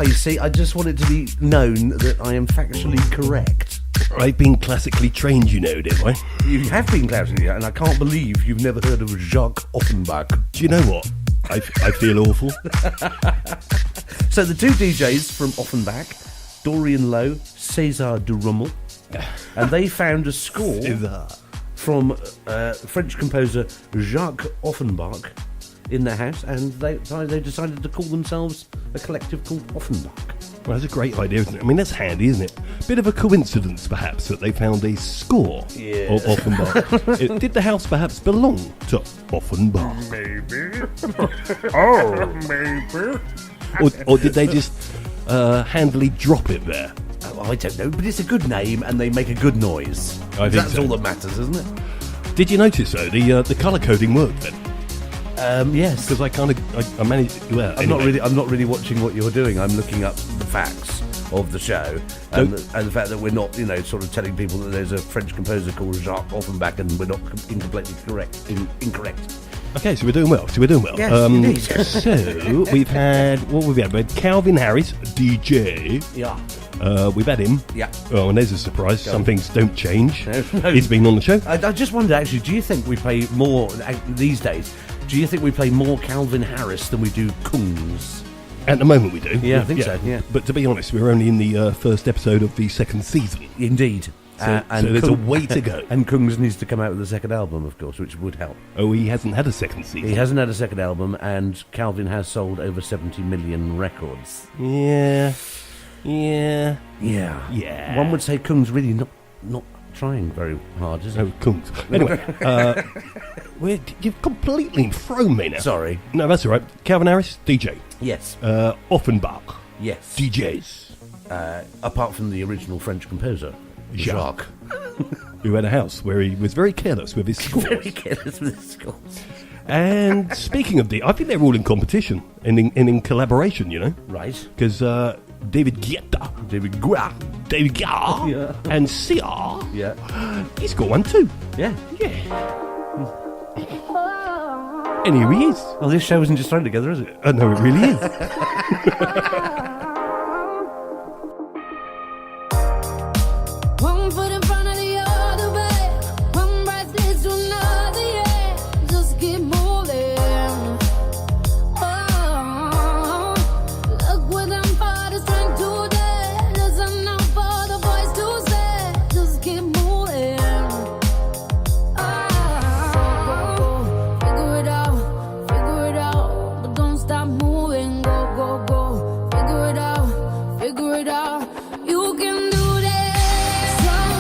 You see, I just want it to be known that I am factually correct. I've been classically trained, you know, didn't I? You have been classically, and I can't believe you've never heard of Jacques Offenbach. Do you know what? I feel awful. So the two DJs from Offenbach, Dorian Lowe, se02, and they found a score from French composer Jacques Offenbach in their house, and they decided to call themselves a collective called Offenbach. Well, that's a great idea, isn't it? I mean, that's handy, isn't it? Bit of a coincidence, perhaps, that they found a score of Offenbach. Did the house perhaps belong to Offenbach? Maybe. Oh, maybe. Or did they just handily drop it there? Oh, I don't know, but it's a good name, and they make a good noise. I think that's so. all that matters, isn't it? Did you notice, though, the colour coding worked then? Yes, because I managed. Well, I'm not really watching what you're doing. I'm looking up the facts of the show and the fact that we're not, sort of telling people that there's a French composer called Jacques Offenbach and we're not incompletely incorrect. Okay, so we're doing well. Yes, indeed. So we've had we had Calvin Harris, DJ. Yeah. We've had him. Yeah. Oh, and there's a surprise. Some things don't change. No. He's been on the show. I just wonder, actually, do you think we play more these days? Do you think we play more Calvin Harris than we do Kungs? At the moment we do. Yeah, I think so, yeah. But to be honest, we're only in the first episode of the second season. Indeed. So there's a way to go. And Kungs needs to come out with a second album, of course, which would help. Oh, he hasn't had a second season. He hasn't had a second album, and Calvin has sold over 70 million records. Yeah. One would say Kungs really not trying very hard, is it? Oh, Kungs. Anyway, you've completely thrown me now. Sorry. No, that's all right. Calvin Harris, DJ. Yes. Offenbach. Yes. DJs. Apart from the original French composer, Jacques. Who had a house where he was very careless with his scores. And speaking of I think they're all in competition and in collaboration, Right. Because David Guetta, and Sia, he's got one too. Yeah. And here he is. Well, this show isn't just thrown together, is it? No, it really is. One foot in front of the other way, one breath leads to another, yeah. Just keep moving. Oh, look with them for the strength today. Listen now for the voice to say, just keep moving. Oh, figure it out, but don't stop moving. Go, go, go. Figure it out. You can do. Run.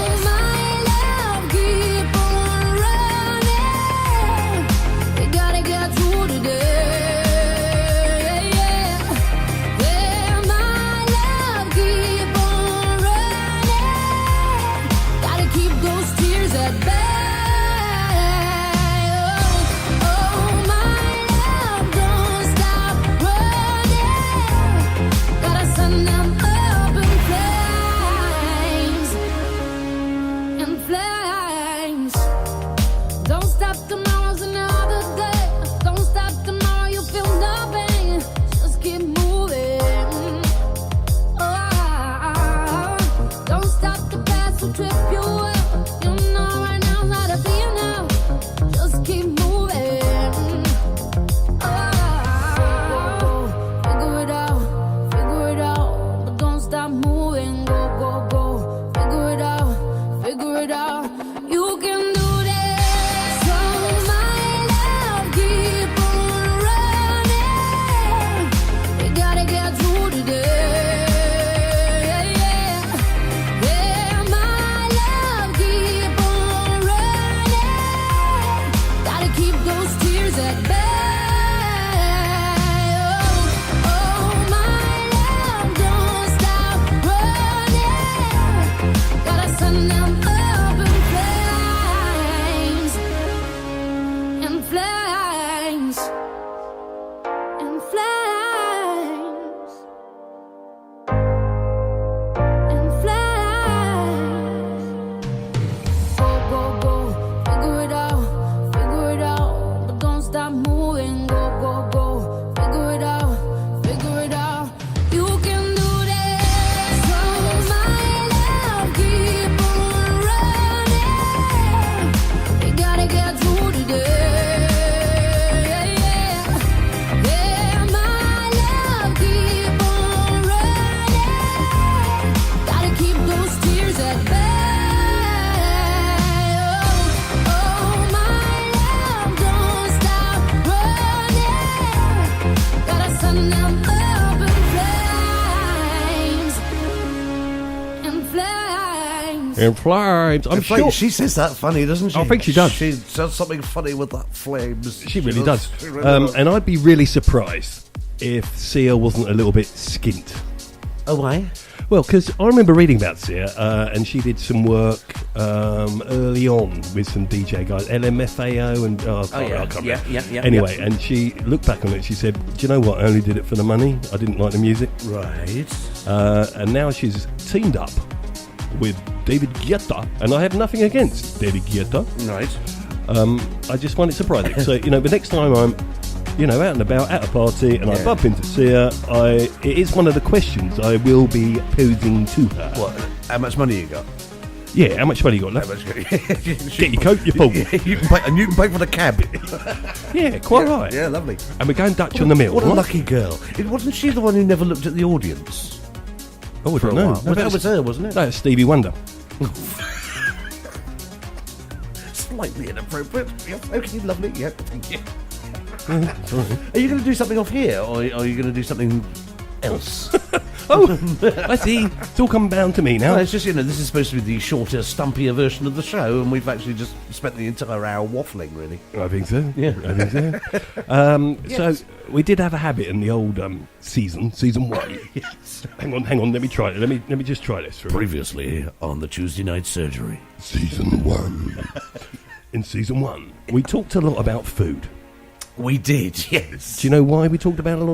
In flames. I'm sure. She says that funny, doesn't she? I think she does. She does something funny with that flames. She really does. She really does. And I'd be really surprised if Sia wasn't a little bit skint. Oh, why? Well, because I remember reading about Sia, and she did some work early on with some DJ guys, LMFAO, and I can't remember. Yeah. Anyway, and she looked back on it. She said, "Do you know what? I only did it for the money. I didn't like the music." Right. And now she's teamed up with David Guetta, and I have nothing against David Guetta. Right. I just find it surprising. So the next time I'm out and about at a party and I bump into Sia, it is one of the questions I will be posing to her. What? How much money you got? Yeah, how much money you got left? Get your coat, your pool. You can pay for the cab. Yeah, quite right. Yeah, lovely. And we're going Dutch on the mill. What a lucky girl. Wasn't she the one who never looked at the audience? Oh, I don't know. No, that was her, wasn't it? That's Stevie Wonder. Slightly inappropriate. Yeah, okay, lovely. Yeah, thank you. Sorry. Are you going to do something off here, or are you going to do something else? I see. It's all come down to me now. Well, it's just, this is supposed to be the shorter, stumpier version of the show, and we've actually just spent the entire hour waffling, really. I think so. Yeah. I think so. Yes. So we did have a habit in the old season 1. Yes. Hang on. Let me try it. Let me just try this. For a minute. Previously on the Tuesday Night Surgery. Season 1. In season 1, we talked a lot about food. We did, yes. Do you know why we talked about a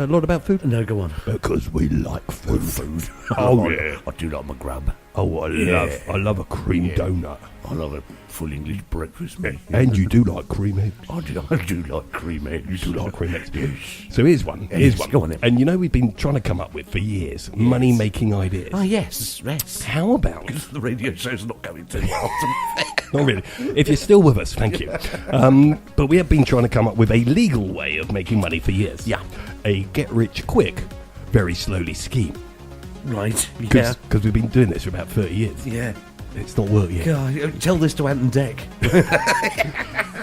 lot about food? No, go on. Because we like food. Oh, yeah. I do like my grub. Oh, I love a cream donut. I love a full English breakfast, mate. And you do like cream eggs. I do like cream eggs. You do like cream eggs. Yes. So here's one. Go on then. And we've been trying to come up with for years money-making ideas. Oh, yes. How about... The radio show's not going too well. Not really. If you're still with us, thank you. But we have been trying to come up with a legal way of making money for years. Yeah. A get-rich-quick, very slowly scheme. Right, yeah. Because we've been doing this for about 30 years. Yeah. It's not worked yet. God, tell this to Ant and Dec.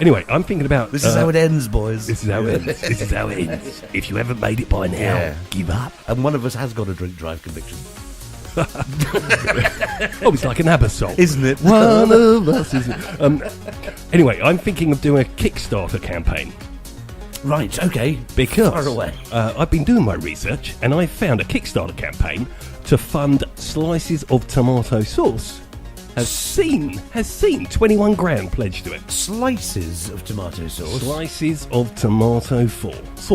Anyway, I'm thinking about... This is how it ends, boys. This is how it ends. This is how it ends. If you haven't made it by now, give up. And one of us has got a drink drive conviction. Oh, it's like an ABBA song. Isn't it? One of us, isn't it? Anyway, I'm thinking of doing a Kickstarter campaign. Right, okay. Because far away. I've been doing my research and I found a Kickstarter campaign to fund slices of tomato sauce has seen 21 grand pledged to it. Slices of tomato sauce. Slices of tomato fourth.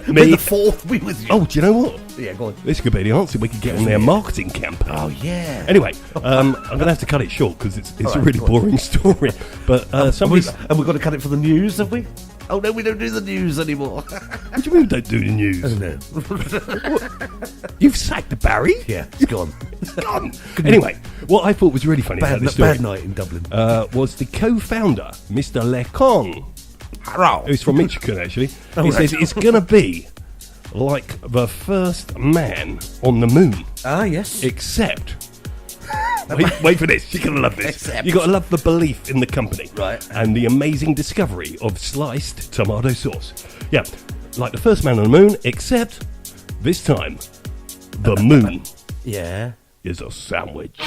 May the fourth be with you. Oh, do you know what? Yeah, go on. This could be the answer. We could get on their marketing campaign. Oh, yeah. Anyway, I'm going to have to cut it short because it's a really boring story. But somebody's... And we've got to cut it for the news, have we? Oh, no, we don't do the news anymore. What do you mean we don't do the news? Oh, no. You've sacked the Barry? Yeah, it's gone. It's gone. Anyway, what I thought was really funny about this story bad night in Dublin. was the co-founder, Mr. Lekong, who's from Michigan, actually. He says it's going to be like the first man on the moon. Ah, yes. Except... Wait for this. You're going to love this. You've got to love the belief in the company. Right. And the amazing discovery of sliced tomato sauce. Yeah, like the first man on the moon, except this time, the moon Yeah. is a sandwich.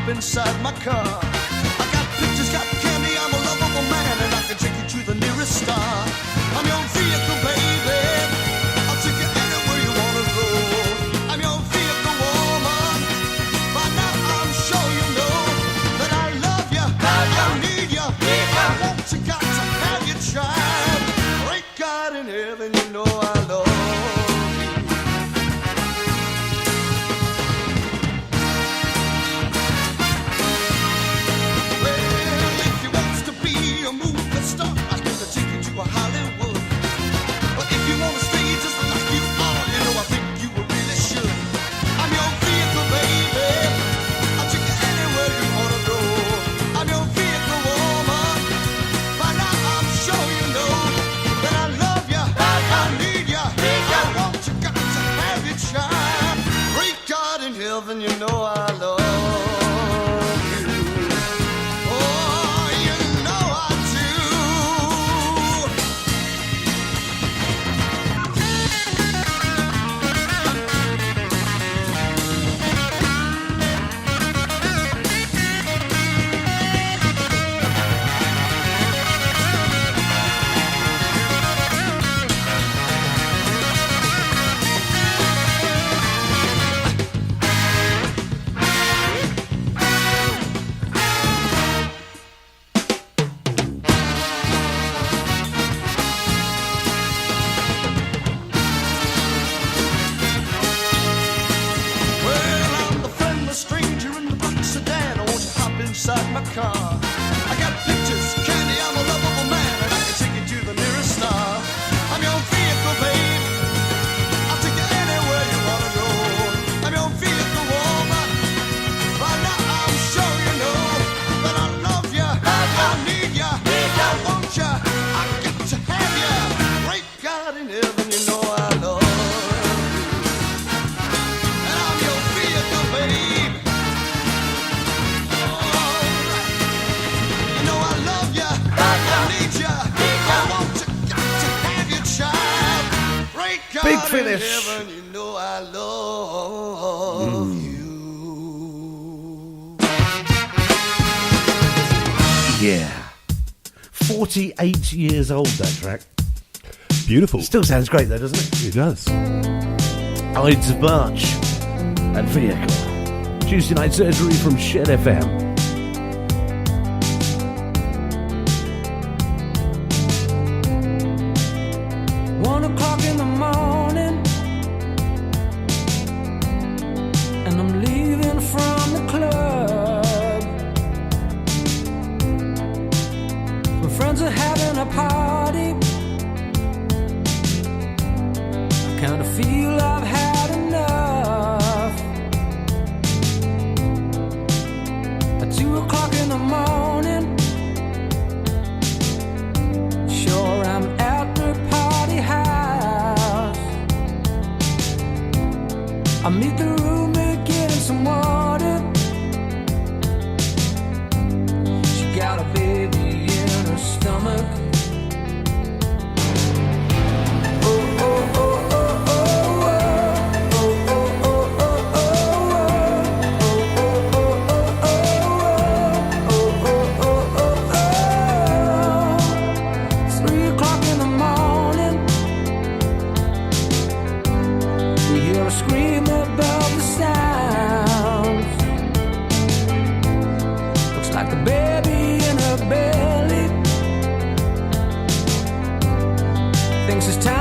Inside my car, I got pictures, got candy. I'm a lovable man, and I can take you to the nearest star. I'm your vehicle, baby. I'll take you anywhere you wanna go. I'm your vehicle, woman. By now I'm sure you know that I love you, I need you, I want you, got to have you, child. Great God in heaven, you know I love you. Yes. Heaven, you know I love you. Yeah. 48 years old, that track. Beautiful. Still sounds great, though, doesn't it? It does. Ides of March and Vehicle. Tuesday Night Surgery from Shed FM. 1 o'clock in the morning, and I'm leaving from the club. My friends are having a party. I kinda feel I've had enough. At 2 o'clock in the morning, sure I'm at the party house. I meet the roommate getting some water. She got a baby in her stomach. Oh, oh, oh, oh, oh, oh, oh, oh, oh, oh, oh, oh. 3 o'clock in the morning, we hear a scream above the sounds. Looks like the baby in her belly thinks it's time